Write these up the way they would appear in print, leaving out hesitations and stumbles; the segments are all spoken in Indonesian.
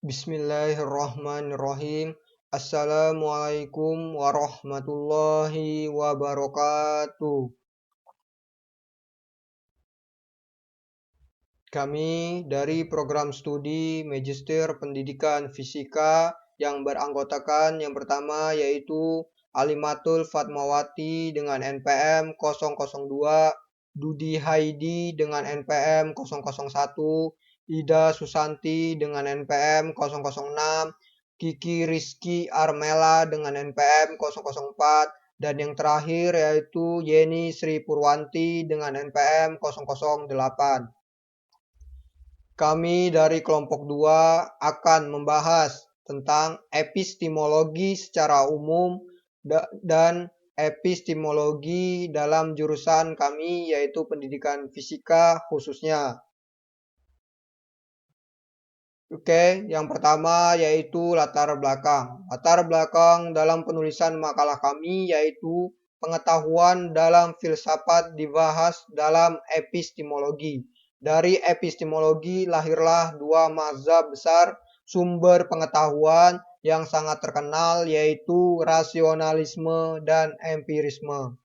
Bismillahirrahmanirrahim. Assalamualaikum warahmatullahi wabarakatuh. Kami dari program studi Magister Pendidikan Fisika yang beranggotakan yang pertama yaitu Alimatul Fatmawati dengan NPM 002, Dudi Haidi dengan NPM 001, Ida Susanti dengan NPM 006, Kiki Rizky Armela dengan NPM 004, dan yang terakhir yaitu Yeni Sri Purwanti dengan NPM 008. Kami dari kelompok 2 akan membahas tentang epistemologi secara umum dan epistemologi dalam jurusan kami yaitu pendidikan fisika khususnya. Oke, yang pertama yaitu latar belakang. Latar belakang dalam penulisan makalah kami yaitu pengetahuan dalam filsafat dibahas dalam epistemologi. Dari epistemologi lahirlah dua mazhab besar sumber pengetahuan yang sangat terkenal yaitu rasionalisme dan empirisme.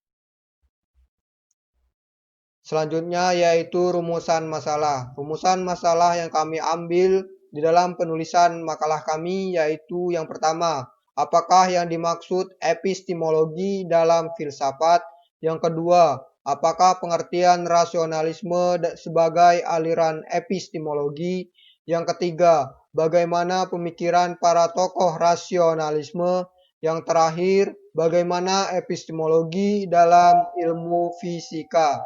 Selanjutnya yaitu rumusan masalah. Rumusan masalah yang kami ambil di dalam penulisan makalah kami yaitu yang pertama, apakah yang dimaksud epistemologi dalam filsafat? Yang kedua, apakah pengertian rasionalisme sebagai aliran epistemologi? Yang ketiga, bagaimana pemikiran para tokoh rasionalisme? Yang terakhir, bagaimana epistemologi dalam ilmu fisika?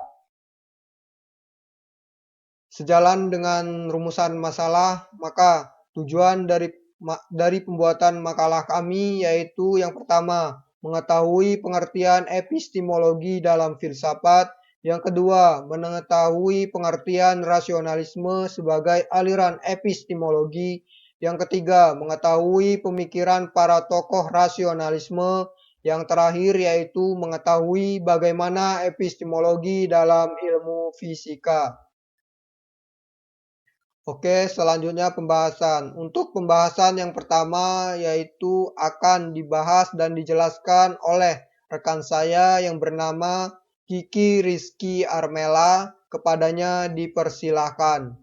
Sejalan dengan rumusan masalah, maka tujuan dari pembuatan makalah kami yaitu yang pertama, mengetahui pengertian epistemologi dalam filsafat, yang kedua, mengetahui pengertian rasionalisme sebagai aliran epistemologi, yang ketiga, mengetahui pemikiran para tokoh rasionalisme, yang terakhir yaitu mengetahui bagaimana epistemologi dalam ilmu fisika. Oke, selanjutnya pembahasan. Untuk pembahasan yang pertama yaitu akan dibahas dan dijelaskan oleh rekan saya yang bernama Kiki Rizky Armela. Kepadanya dipersilahkan.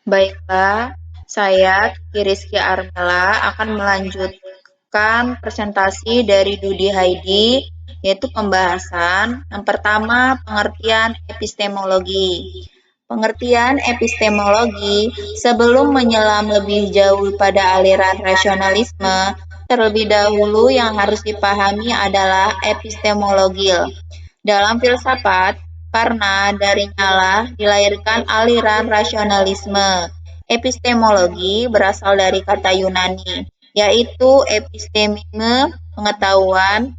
Baiklah, saya Kiki Rizky Armela akan melanjutkan presentasi dari Dudi Haidi, yaitu pembahasan yang pertama pengertian epistemologi. Pengertian epistemologi sebelum menyelam lebih jauh pada aliran rasionalisme, terlebih dahulu yang harus dipahami adalah epistemologi. Dalam filsafat, karena darinya lah dilahirkan aliran rasionalisme. Epistemologi berasal dari kata Yunani, yaitu epistemime, pengetahuan,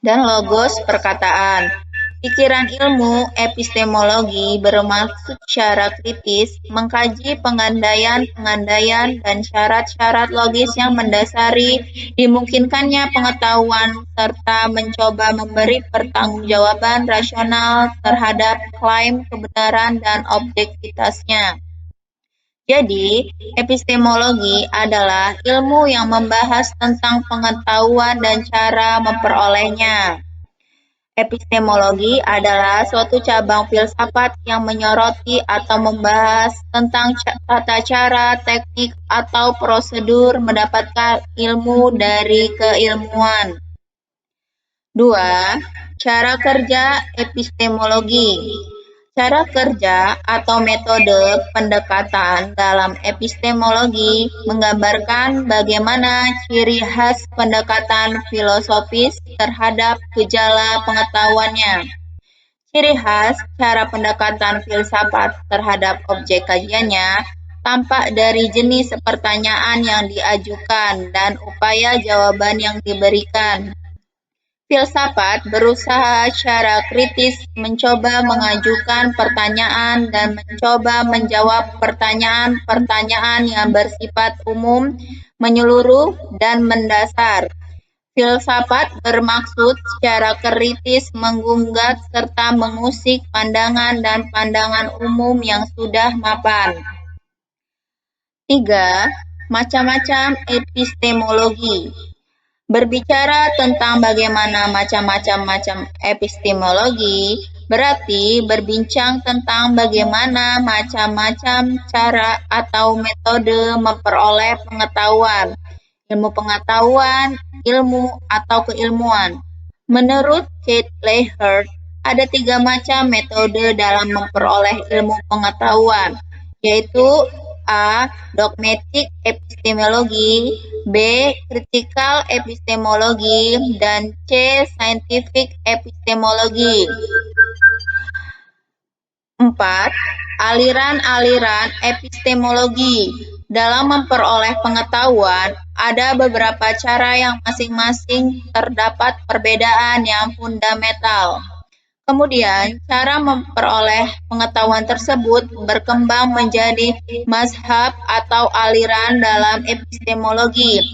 dan logos, perkataan. Pikiran ilmu epistemologi bermaksud secara kritis mengkaji pengandaian-pengandaian dan syarat-syarat logis yang mendasari dimungkinkannya pengetahuan serta mencoba memberi pertanggungjawaban rasional terhadap klaim kebenaran dan objektivitasnya. Jadi, epistemologi adalah ilmu yang membahas tentang pengetahuan dan cara memperolehnya. Epistemologi adalah suatu cabang filsafat yang menyoroti atau membahas tentang tata cara, teknik, atau prosedur mendapatkan ilmu dari keilmuan. 2. Cara kerja epistemologi. Cara kerja atau metode pendekatan dalam epistemologi menggambarkan bagaimana ciri khas pendekatan filosofis terhadap gejala pengetahuannya. Ciri khas cara pendekatan filsafat terhadap objek kajiannya tampak dari jenis pertanyaan yang diajukan dan upaya jawaban yang diberikan. Filsafat berusaha secara kritis mencoba mengajukan pertanyaan dan mencoba menjawab pertanyaan-pertanyaan yang bersifat umum, menyeluruh, dan mendasar. Filsafat bermaksud secara kritis menggugat serta mengusik pandangan dan pandangan umum yang sudah mapan. 3. Macam-macam epistemologi. Berbicara tentang bagaimana macam-macam epistemologi, berarti berbincang tentang bagaimana macam-macam cara atau metode memperoleh pengetahuan, ilmu pengetahuan, ilmu atau keilmuan. Menurut Kate Leihert, ada 3 macam metode dalam memperoleh ilmu pengetahuan, yaitu A. Dogmatic epistemologi, B. Critical epistemologi, dan C. Scientific epistemologi. 4. Aliran-aliran epistemologi. Dalam memperoleh pengetahuan, ada beberapa cara yang masing-masing terdapat perbedaan yang fundamental. Kemudian, cara memperoleh pengetahuan tersebut berkembang menjadi mazhab atau aliran dalam epistemologi.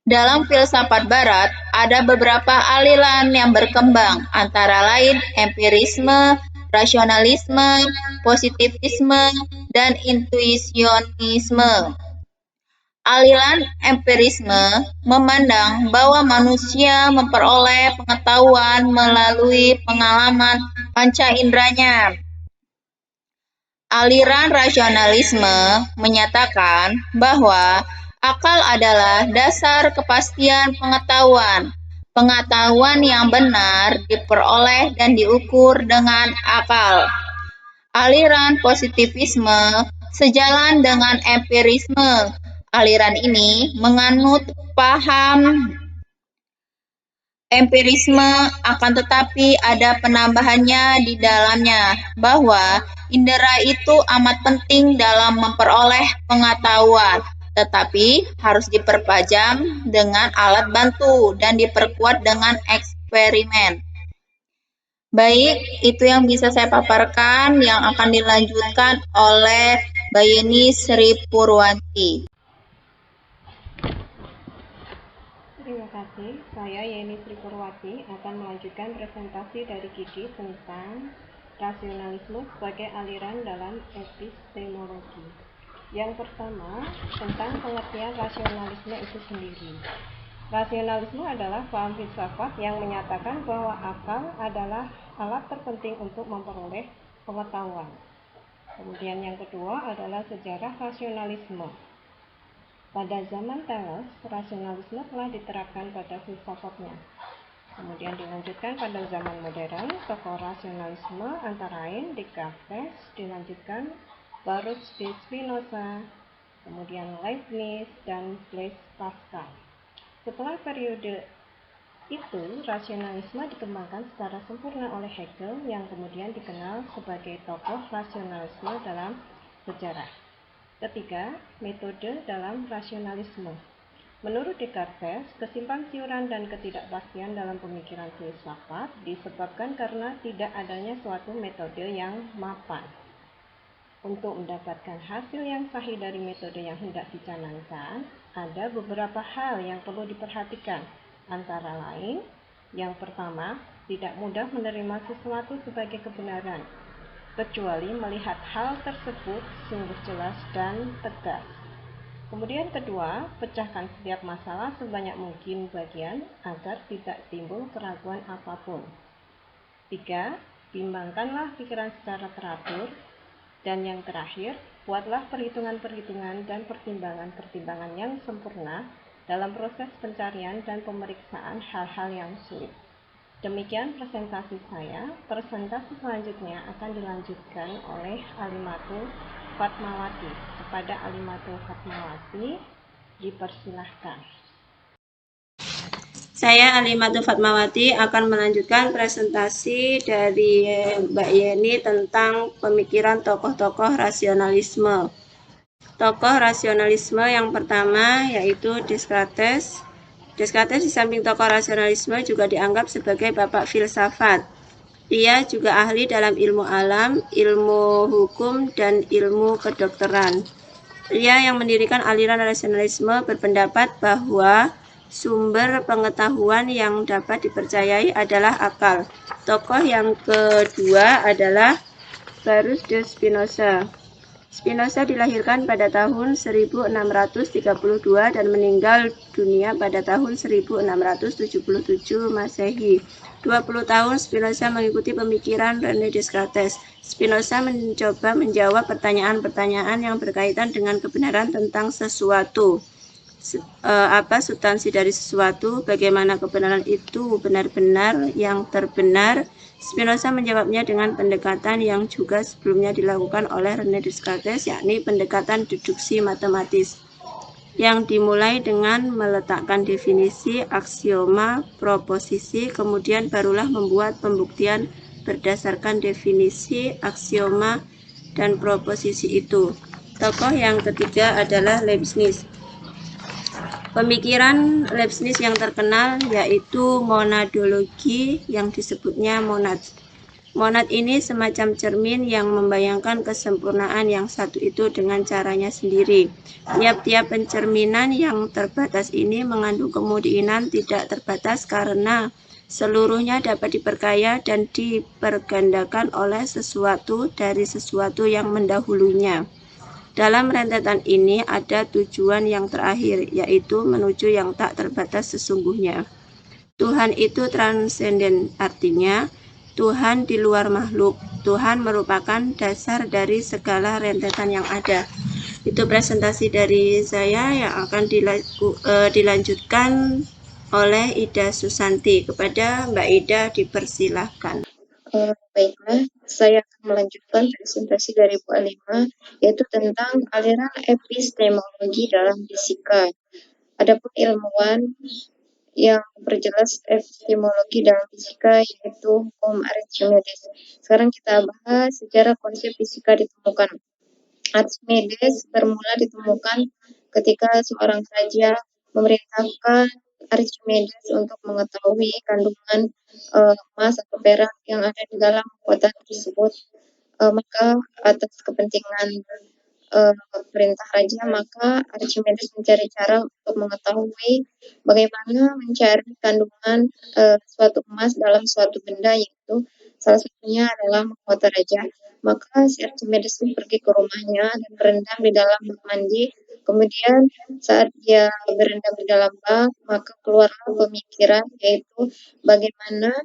Dalam filsafat barat, ada beberapa aliran yang berkembang, antara lain empirisme, rasionalisme, positivisme, dan intuisionisme. Aliran empirisme memandang bahwa manusia memperoleh pengetahuan melalui pengalaman panca inderanya. Aliran rasionalisme menyatakan bahwa akal adalah dasar kepastian pengetahuan. Pengetahuan yang benar diperoleh dan diukur dengan akal. Aliran positivisme sejalan dengan empirisme. Aliran ini menganut paham empirisme, akan tetapi ada penambahannya di dalamnya, bahwa indera itu amat penting dalam memperoleh pengetahuan, tetapi harus dipertajam dengan alat bantu dan diperkuat dengan eksperimen. Baik, itu yang bisa saya paparkan, yang akan dilanjutkan oleh Mbak Yeni Sri Purwanti. Terima kasih, saya Yeni Sri Purwati akan melanjutkan presentasi dari Kiki tentang rasionalisme sebagai aliran dalam epistemologi. Yang pertama, tentang pengertian rasionalisme itu sendiri. Rasionalisme adalah paham filsafat yang menyatakan bahwa akal adalah alat terpenting untuk memperoleh pengetahuan. Kemudian yang kedua adalah sejarah rasionalisme. Pada zaman Thales, rasionalisme telah diterapkan pada filsafatnya. Kemudian dilanjutkan pada zaman modern, tokoh rasionalisme antara lain Descartes, dilanjutkan Baruch de Spinoza, kemudian Leibniz, dan Blaise Pascal. Setelah periode itu, rasionalisme dikembangkan secara sempurna oleh Hegel yang kemudian dikenal sebagai tokoh rasionalisme dalam sejarah. Ketiga, metode dalam rasionalisme. Menurut Descartes, kesimpang-siuran dan ketidakpastian dalam pemikiran filsafat disebabkan karena tidak adanya suatu metode yang mapan. Untuk mendapatkan hasil yang sahih dari metode yang hendak dicanangkan, ada beberapa hal yang perlu diperhatikan. Antara lain, yang pertama, tidak mudah menerima sesuatu sebagai kebenaran, kecuali melihat hal tersebut sungguh jelas dan tegas. Kemudian kedua, pecahkan setiap masalah sebanyak mungkin bagian agar tidak timbul keraguan apapun. 3. Bimbangkanlah pikiran secara teratur. Dan yang terakhir, buatlah perhitungan-perhitungan dan pertimbangan-pertimbangan yang sempurna dalam proses pencarian dan pemeriksaan hal-hal yang sulit. Demikian presentasi saya. Presentasi selanjutnya akan dilanjutkan oleh Alimatul Fatmawati. Kepada Alimatul Fatmawati, dipersilahkan. Saya Alimatul Fatmawati akan melanjutkan presentasi dari Mbak Yeni tentang pemikiran tokoh-tokoh rasionalisme. Tokoh rasionalisme yang pertama yaitu Descartes. Descartes di samping tokoh rasionalisme juga dianggap sebagai bapak filsafat. Ia juga ahli dalam ilmu alam, ilmu hukum, dan ilmu kedokteran. Ia yang mendirikan aliran rasionalisme berpendapat bahwa sumber pengetahuan yang dapat dipercayai adalah akal. Tokoh yang kedua adalah Baruch de Spinoza. Spinoza dilahirkan pada tahun 1632 dan meninggal dunia pada tahun 1677 Masehi. 20 tahun Spinoza mengikuti pemikiran René Descartes. Spinoza mencoba menjawab pertanyaan-pertanyaan yang berkaitan dengan kebenaran tentang sesuatu. Apa substansi dari sesuatu, bagaimana kebenaran itu benar-benar yang terbenar. Spinoza menjawabnya dengan pendekatan yang juga sebelumnya dilakukan oleh René Descartes, yakni pendekatan deduksi matematis, yang dimulai dengan meletakkan definisi, aksioma, proposisi, kemudian barulah membuat pembuktian berdasarkan definisi, aksioma, dan proposisi itu. Tokoh yang ketiga adalah Leibniz. Pemikiran Leibniz yang terkenal yaitu monadologi yang disebutnya monad. Monad ini semacam cermin yang membayangkan kesempurnaan yang satu itu dengan caranya sendiri. Tiap-tiap pencerminan yang terbatas ini mengandung kemungkinan tidak terbatas karena seluruhnya dapat diperkaya dan dipergandakan oleh sesuatu dari sesuatu yang mendahulunya. Dalam rentetan ini ada tujuan yang terakhir, yaitu menuju yang tak terbatas sesungguhnya. Tuhan itu transenden, artinya Tuhan di luar makhluk. Tuhan merupakan dasar dari segala rentetan yang ada. Itu presentasi dari saya yang akan dilanjutkan oleh Ida Susanti. Kepada Mbak Ida dipersilahkan. Baiklah, saya akan melanjutkan presentasi dari Bu Alima, yaitu tentang aliran epistemologi dalam fisika. Adapun ilmuwan yang memperjelas epistemologi dalam fisika yaitu hukum Archimedes. Sekarang kita bahas sejarah konsep fisika ditemukan. Archimedes bermula ditemukan ketika seorang raja memerintahkan Archimedes untuk mengetahui kandungan emas atau perak yang ada di dalam kekuatan tersebut. Maka atas kepentingan perintah raja, maka Archimedes mencari cara untuk mengetahui bagaimana mencari kandungan suatu emas dalam suatu benda, yaitu salah satunya adalah mahkota raja. Maka si Archimedes pun pergi ke rumahnya dan berendam di dalam bak mandi. Kemudian saat dia berendam di dalam bak, maka keluarlah pemikiran, yaitu bagaimana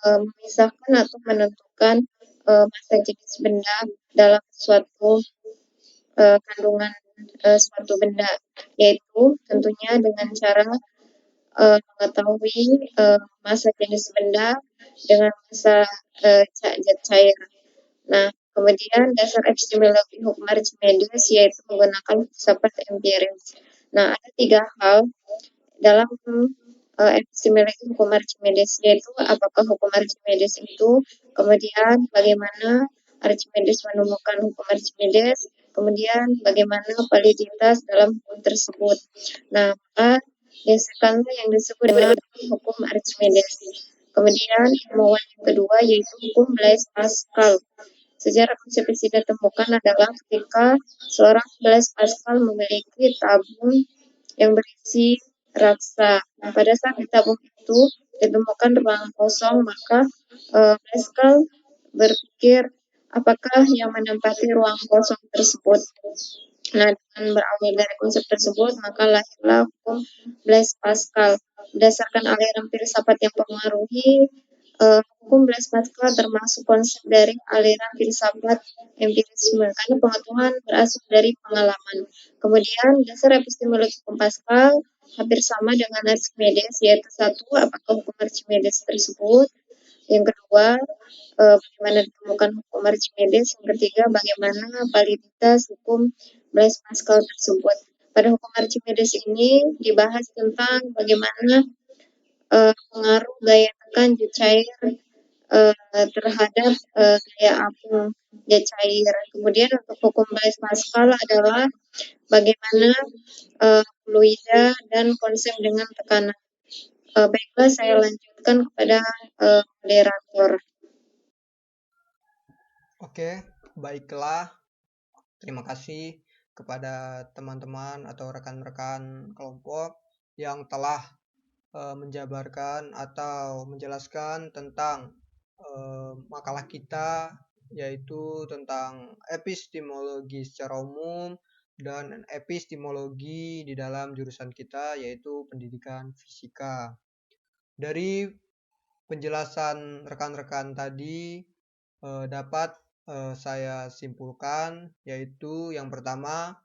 memisahkan atau menentukan massa jenis benda dalam suatu kandungan suatu benda, yaitu tentunya dengan cara mengetahui massa jenis benda dengan massa zat cair. Nah, kemudian dasar epistemologi hukum Archimedes yaitu menggunakan filsafat empiris. Nah, ada 3 hal dalam epistemologi hukum Archimedes, yaitu apakah hukum Archimedes itu, kemudian bagaimana Archimedes menemukan hukum Archimedes, kemudian bagaimana validitas dalam hukum tersebut. Nah, maka berdasarkan yang disebut dengan hukum Archimedes. Kemudian ilmuwan yang kedua yaitu hukum Blaise Pascal. Sejarah konsep fisika ditemukan adalah ketika seorang Blaise Pascal memiliki tabung yang berisi raksa. Nah, pada saat di tabung itu ditemukan ruang kosong, maka Pascal berpikir apakah yang menempati ruang kosong tersebut. Nah, dengan berawal dari konsep tersebut, maka lahirlah hukum Blaise Pascal. Berdasarkan aliran filsafat yang mempengaruhi hukum Blaise Pascal termasuk konsep dari aliran filsafat empirisme, karena pengetahuan berasal dari pengalaman. Kemudian dasar epistemologi hukum Pascal hampir sama dengan Archimedes, yaitu satu, apakah hukum Archimedes tersebut, yang kedua, bagaimana ditemukan hukum Archimedes, yang ketiga, bagaimana validitas hukum Blaise Pascal tersebut. Pada hukum Archimedes ini dibahas tentang bagaimana pengaruh gaya tekan jet cair terhadap gaya apung jet cair. Kemudian untuk hukum Blaise Pascal adalah bagaimana fluida dan konsep dengan tekanan. Baiklah, saya lanjutkan kepada moderator. Oke, baiklah. Terima kasih kepada teman-teman atau rekan-rekan kelompok yang telah menjabarkan atau menjelaskan tentang makalah kita yaitu tentang epistemologi secara umum dan epistemologi di dalam jurusan kita, yaitu pendidikan fisika. Dari penjelasan rekan-rekan tadi dapat saya simpulkan, yaitu yang pertama,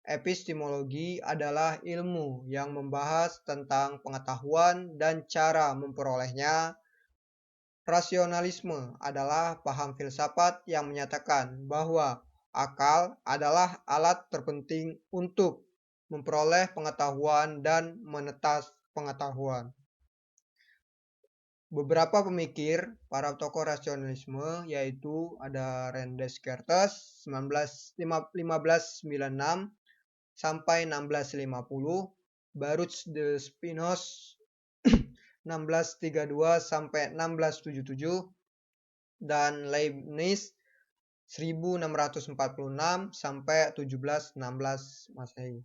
epistemologi adalah ilmu yang membahas tentang pengetahuan dan cara memperolehnya. Rasionalisme adalah paham filsafat yang menyatakan bahwa akal adalah alat terpenting untuk memperoleh pengetahuan dan menetas pengetahuan. Beberapa pemikir, para tokoh rasionalisme, yaitu ada René Descartes 1596 sampai 1650, Baruch de Spinoza 1632 sampai 1677, dan Leibniz 1646 sampai 1716 Masehi.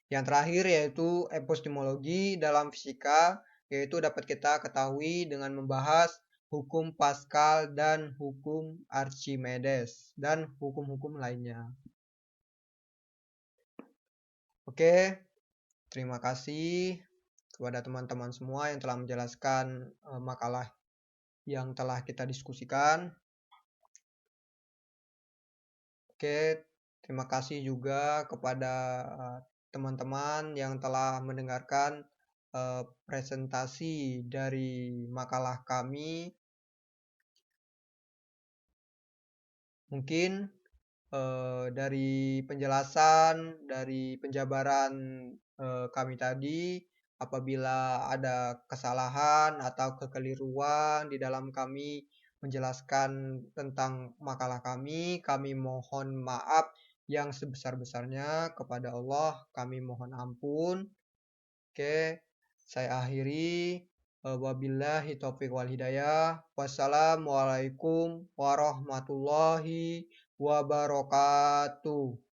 Yang terakhir yaitu epistemologi dalam fisika, yaitu dapat kita ketahui dengan membahas hukum Pascal dan hukum Archimedes dan hukum-hukum lainnya. Oke, terima kasih kepada teman-teman semua yang telah menjelaskan makalah yang telah kita diskusikan. Oke, terima kasih juga kepada teman-teman yang telah mendengarkan presentasi dari makalah kami. Mungkin dari penjelasan, dari penjabaran kami tadi, apabila ada kesalahan atau kekeliruan di dalam kami menjelaskan tentang makalah kami mohon maaf yang sebesar-besarnya kepada Allah, kami mohon ampun. Oke, saya akhiri. Wabillahi taufiq wal hidayah. Wassalamualaikum warahmatullahi wabarakatuh.